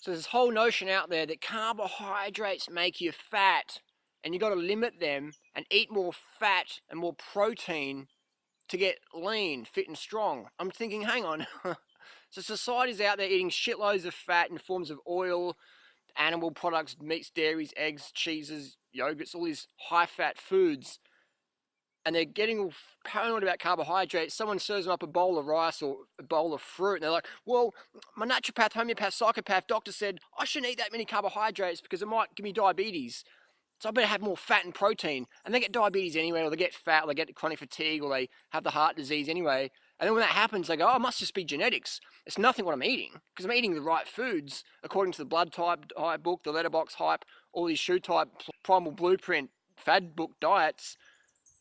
So there's this whole notion out there that carbohydrates make you fat, and you got to limit them and eat more fat and more protein to get lean, fit, and strong. I'm thinking, hang on. So society's out there eating shitloads of fat in forms of oil, animal products, meats, dairies, eggs, cheeses, yogurts, all these high-fat foods, and they're getting all paranoid about carbohydrates. Someone serves them up a bowl of rice or a bowl of fruit, and they're like, well, my naturopath, homeopath, psychopath doctor said I shouldn't eat that many carbohydrates because it might give me diabetes. So I better have more fat and protein. And they get diabetes anyway, or they get fat, or they get chronic fatigue, or they have the heart disease anyway. And then when that happens, they go, oh, it must just be genetics. It's nothing what I'm eating, because I'm eating the right foods according to the blood type book, the letterbox hype, all these shoe type, primal blueprint, fad book diets,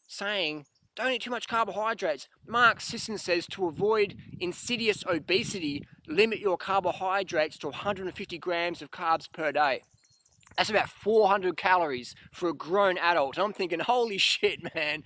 saying don't eat too much carbohydrates. Mark Sisson says to avoid insidious obesity, limit your carbohydrates to 150 grams of carbs per day. That's about 400 calories for a grown adult. And I'm thinking, holy shit, man.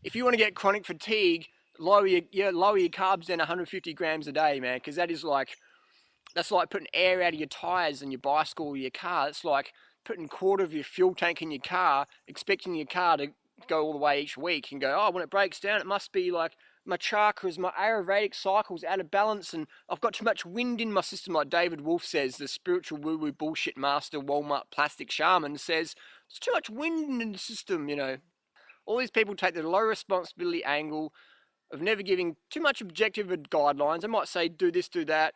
If you want to get chronic fatigue, lower your carbs down 150 grams a day, man. Because that's like putting air out of your tires in your bicycle or your car. It's like putting a quarter of your fuel tank in your car, expecting your car to go all the way each week and go, oh, when it breaks down, it must be like my chakras, my Ayurvedic cycle's out of balance and I've got too much wind in my system, like David Wolf says, the spiritual woo-woo bullshit master, Walmart plastic shaman says, there's too much wind in the system, you know. All these people take the low responsibility angle of never giving too much objective guidelines. They might say, do this, do that.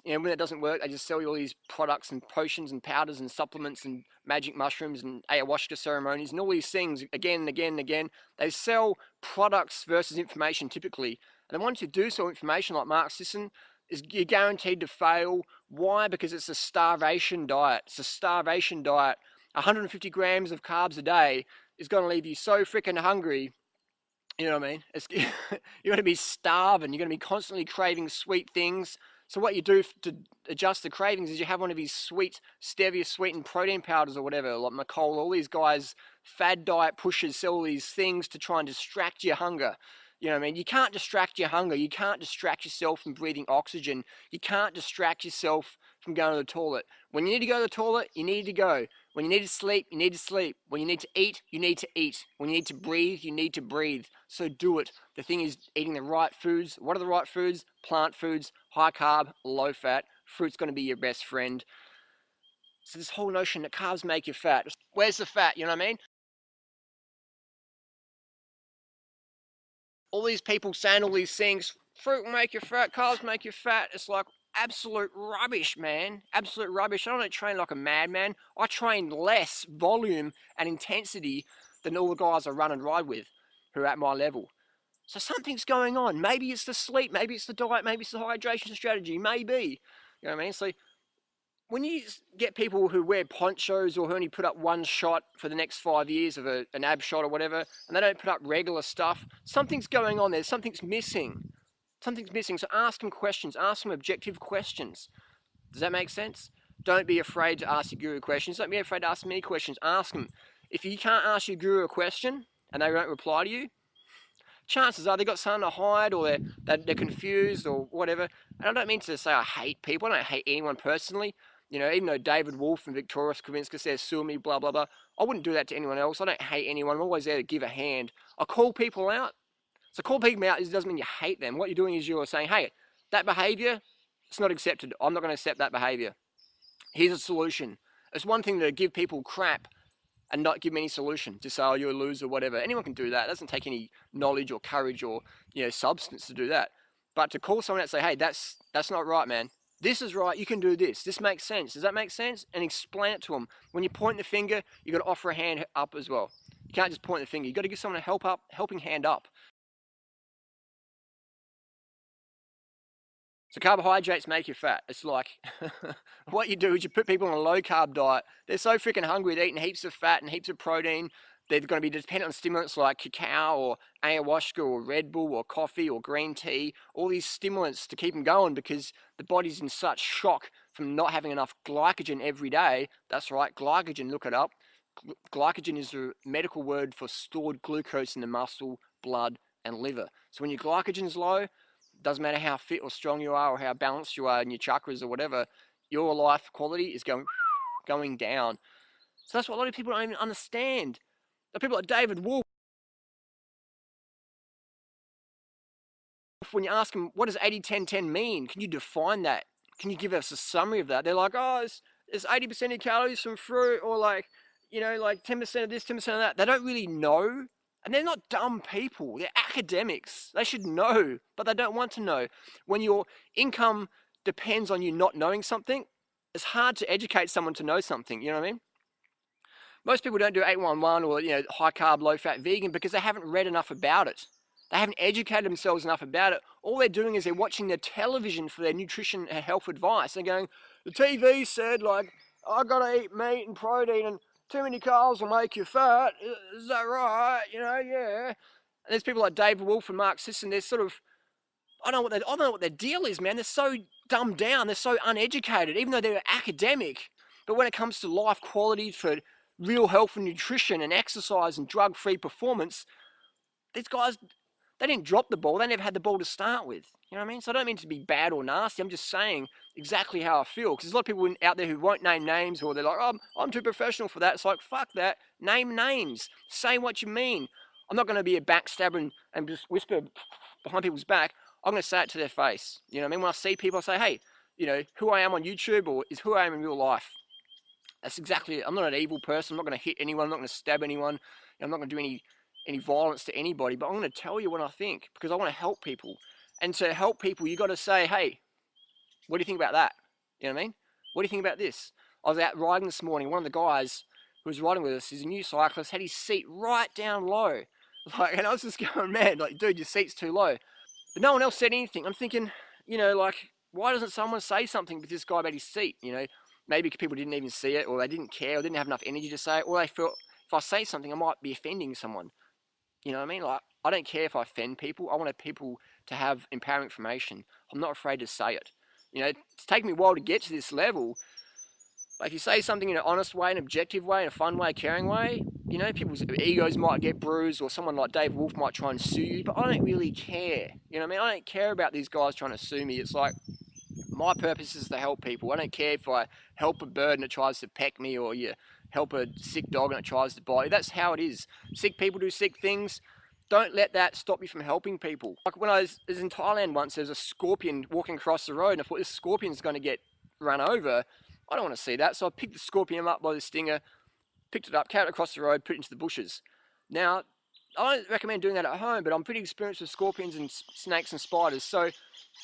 You know, when it doesn't work, they just sell you all these products and potions and powders and supplements and magic mushrooms and ayahuasca ceremonies and all these things again and again and again. They sell products versus information typically. And the ones who do sell information like Mark Sisson, is you're guaranteed to fail. Why? Because it's a starvation diet. It's a starvation diet. 150 grams of carbs a day is going to leave you so freaking hungry. You know what I mean? You're going to be starving. You're going to be constantly craving sweet things. So what you do to adjust the cravings is you have one of these sweet, stevia sweetened protein powders or whatever, like McCall, all these guys, fad diet pushers sell all these things to try and distract your hunger. You know what I mean? You can't distract your hunger. You can't distract yourself from breathing oxygen. You can't distract yourself from going to the toilet. When you need to go to the toilet, you need to go. When you need to sleep, you need to sleep. When you need to eat, you need to eat. When you need to breathe, you need to breathe. So do it. The thing is eating the right foods. What are the right foods? Plant foods, high carb, low fat. Fruit's going to be your best friend. So this whole notion that carbs make you fat. Where's the fat? You know what I mean? All these people saying all these things, fruit will make you fat, carbs make you fat. It's like absolute rubbish, man. Absolute rubbish. I don't train like a madman. I train less volume and intensity than all the guys I run and ride with who are at my level. So something's going on. Maybe it's the sleep, maybe it's the diet, maybe it's the hydration strategy, maybe. You know what I mean? So when you get people who wear ponchos or who only put up one shot for the next 5 years of an ab shot or whatever, and they don't put up regular stuff, something's going on there. Something's missing. Something's missing. So ask them questions. Ask them objective questions. Does that make sense? Don't be afraid to ask your guru questions. Don't be afraid to ask me questions. Ask them. If you can't ask your guru a question and they won't reply to you, chances are they've got something to hide or they're confused or whatever. And I don't mean to say I hate people. I don't hate anyone personally. You know, even though David Wolf and Victoria Skowinska says sue me, blah, blah, blah, I wouldn't do that to anyone else. I don't hate anyone. I'm always there to give a hand. I call people out. So call people out doesn't mean you hate them. What you're doing is you're saying, hey, that behavior, it's not accepted. I'm not going to accept that behavior. Here's a solution. It's one thing to give people crap and not give them any solution. Just say, oh, you're a loser, whatever. Anyone can do that. It doesn't take any knowledge or courage or, you know, substance to do that. But to call someone out and say, hey, that's not right, man. This is right. You can do this. This makes sense. Does that make sense? And explain it to them. When you point the finger, you've got to offer a hand up as well. You can't just point the finger. You've got to give someone a helping hand up. So carbohydrates make you fat. It's like, what you do is you put people on a low carb diet. They're so freaking hungry, they're eating heaps of fat and heaps of protein. They're going to be dependent on stimulants like cacao or ayahuasca or Red Bull or coffee or green tea, all these stimulants to keep them going because the body's in such shock from not having enough glycogen every day. That's right, glycogen, look it up. Glycogen is a medical word for stored glucose in the muscle, blood, and liver. So when your glycogen's low, doesn't matter how fit or strong you are or how balanced you are in your chakras or whatever, your life quality is going down. So that's what a lot of people don't even understand. The people like David Wolf, when you ask them, what does 80-10-10 mean? Can you define that? Can you give us a summary of that? They're like, oh, it's 80% of your calories from fruit, or like, you know, like 10% of this, 10% of that. They don't really know. And they're not dumb people. They're academics. They should know, but they don't want to know. When your income depends on you not knowing something, it's hard to educate someone to know something. You know what I mean? Most people don't do 811 or, you know, high carb, low fat vegan because they haven't read enough about it. They haven't educated themselves enough about it. All they're doing is they're watching their television for their nutrition and health advice. They're going, the TV said, like, I gotta eat meat and protein, and too many carbs will make you fat. Is that right? You know, yeah. And there's people like David Wolf and Mark Sisson. They're sort of, I don't know what their deal is, man. They're so dumbed down. They're so uneducated, even though they're academic. But when it comes to life quality for real health and nutrition and exercise and drug-free performance, these guys, they didn't drop the ball. They never had the ball to start with. You know what I mean? So I don't mean to be bad or nasty. I'm just saying exactly how I feel. Because there's a lot of people out there who won't name names, or they're like, oh, I'm too professional for that. It's like, fuck that. Name names. Say what you mean. I'm not going to be a backstabber and just whisper behind people's back. I'm going to say it to their face. You know what I mean? When I see people, I say, hey, you know, who I am on YouTube or is who I am in real life. That's exactly it. I'm not an evil person. I'm not going to hit anyone. I'm not going to stab anyone. I'm not going to do any violence to anybody. But I'm going to tell you what I think because I want to help people. And to help people, you got to say, hey, what do you think about that? You know what I mean? What do you think about this? I was out riding this morning. One of the guys who was riding with us, he's a new cyclist, had his seat right down low. Like, and I was just going, man, like, dude, your seat's too low. But no one else said anything. I'm thinking, you know, like, why doesn't someone say something with this guy about his seat? You know, maybe people didn't even see it, or they didn't care, or didn't have enough energy to say it, or they felt if I say something, I might be offending someone. You know what I mean? Like, I don't care if I offend people. I want people to have empowering information. I'm not afraid to say it. You know, it's taken me a while to get to this level. But if you say something in an honest way, an objective way, in a fun way, a caring way, you know, people's egos might get bruised, or someone like Dave Wolf might try and sue you, but I don't really care. You know what I mean? I don't care about these guys trying to sue me. It's like, my purpose is to help people. I don't care if I help a bird and it tries to peck me, or you help a sick dog and it tries to bite you. That's how it is. Sick people do sick things. Don't let that stop you from helping people. Like when I was in Thailand once, there was a scorpion walking across the road, and I thought this scorpion's going to get run over. I don't want to see that. So I picked the scorpion up by the stinger, picked it up, carried it across the road, put it into the bushes. Now, I don't recommend doing that at home, but I'm pretty experienced with scorpions and snakes and spiders. So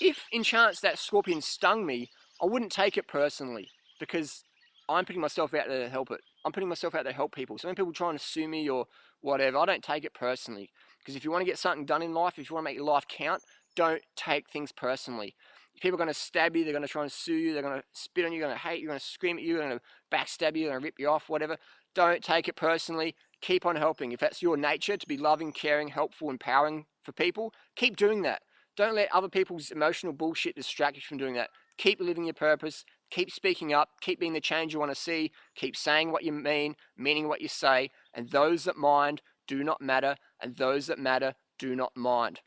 if in chance that scorpion stung me, I wouldn't take it personally because I'm putting myself out there to help it. I'm putting myself out there to help people. So when people try and sue me or whatever, I don't take it personally. Because if you want to get something done in life, if you want to make your life count, don't take things personally. People are going to stab you, they're going to try and sue you, they're going to spit on you, they're going to hate you, they're going to scream at you, they're going to backstab you, they're going to rip you off, whatever. Don't take it personally. Keep on helping. If that's your nature, to be loving, caring, helpful, empowering for people, keep doing that. Don't let other people's emotional bullshit distract you from doing that. Keep living your purpose. Keep speaking up. Keep being the change you want to see. Keep saying what you mean, meaning what you say. And those that mind do not matter, and those that matter do not mind.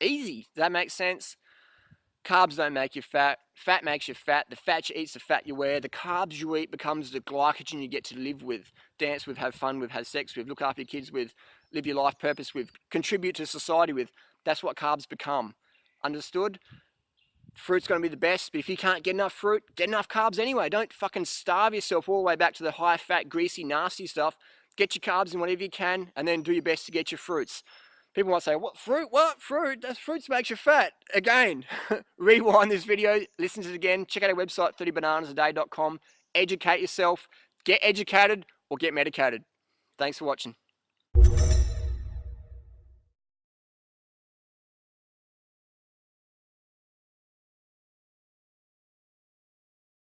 Easy. Does that make sense? Carbs don't make you fat. Fat makes you fat. The fat you eat's the fat you wear. The carbs you eat becomes the glycogen you get to live with, dance with, have fun with, have sex with, look after your kids with, live your life purpose with, contribute to society with. That's what carbs become. Understood? Fruit's going to be the best, but if you can't get enough fruit, get enough carbs anyway. Don't fucking starve yourself all the way back to the high fat, greasy, nasty stuff. Get your carbs in whatever you can, and then do your best to get your fruits. People might say, what fruit? What fruit? That fruits makes you fat. Again, rewind this video, listen to it again, check out our website, 30bananasaday.com. Educate yourself, get educated or get medicated. Thanks for watching.